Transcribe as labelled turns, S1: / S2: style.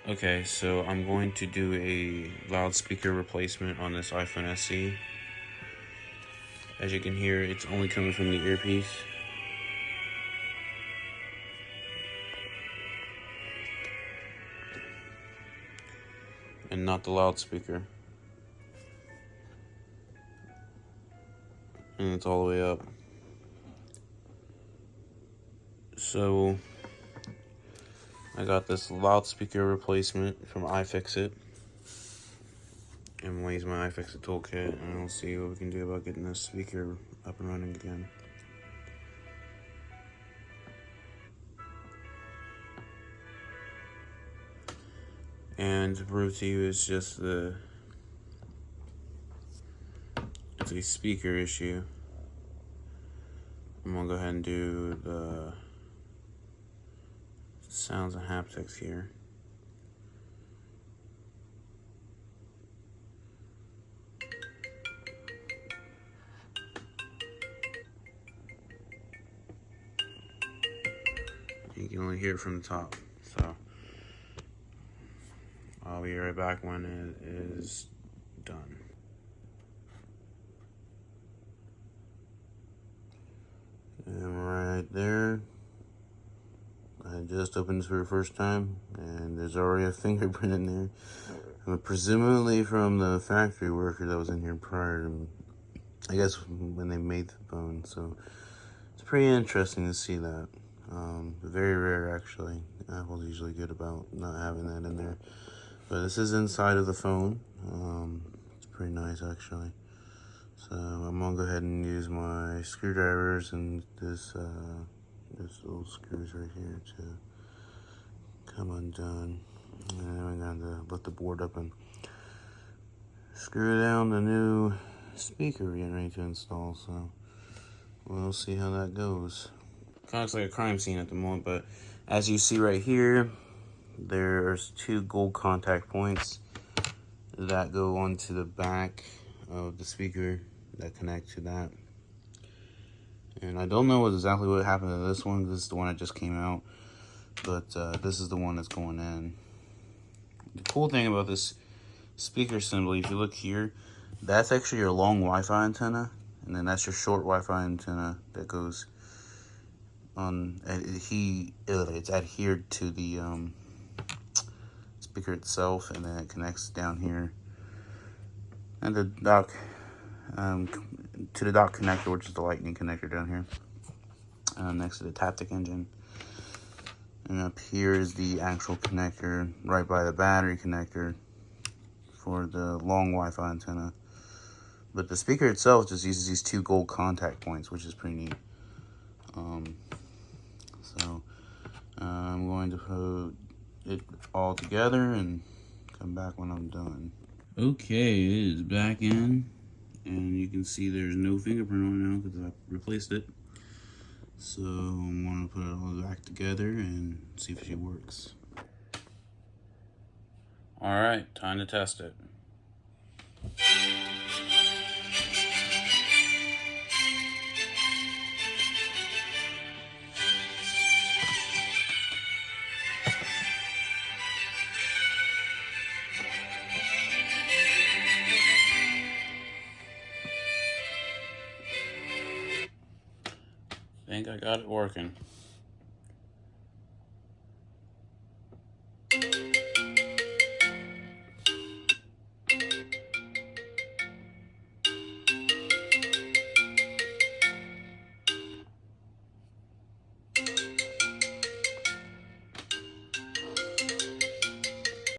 S1: Okay, so I'm going to do a loudspeaker replacement on this iPhone SE. As you can hear, it's only coming from the earpiece. And not the loudspeaker. And it's all the way up. So I got this loudspeaker replacement from iFixit. I'm gonna use my iFixit toolkit and we'll see what we can do about getting this speaker up and running again. And to prove to you it's just it's a speaker issue. I'm gonna go ahead and do the sounds and haptics here. You can only hear it from the top, so I'll be right back when it is done. And right there, I just opened this for the first time, and there's already a fingerprint in there. Presumably from the factory worker that was in here prior to, I guess, when they made the phone. So it's pretty interesting to see that. Very rare, actually. Apple's usually good about not having that in there. But this is inside of the phone. It's pretty nice, actually. So I'm gonna go ahead and use my screwdrivers and this little screws right here to come undone. And I'm gonna let the board up and screw down the new speaker we're getting ready to install. So we'll see how that goes. Kind of looks like a crime scene at the moment, but as you see right here, there's two gold contact points that go onto the back of the speaker that connect to that. And I don't know exactly what happened to this one. This is the one that just came out, but this is the one that's going in. The cool thing about this speaker assembly, if you look here, that's actually your long Wi-Fi antenna, and then that's your short Wi-Fi antenna that goes on. It's adhered to the speaker itself, and then it connects down here and the dock to the dock connector, which is the lightning connector down here next to the Taptic engine. And up here is the actual connector right by the battery connector for the long Wi-Fi antenna. But the speaker itself just uses these two gold contact points, which is pretty neat. So I'm going to put it all together and come back when I'm done. Okay, it is back in, and you can see there's no fingerprint on it now because I replaced it. So I'm going to put it all back together and see if she works. Alright, time to test it. I think I got it working.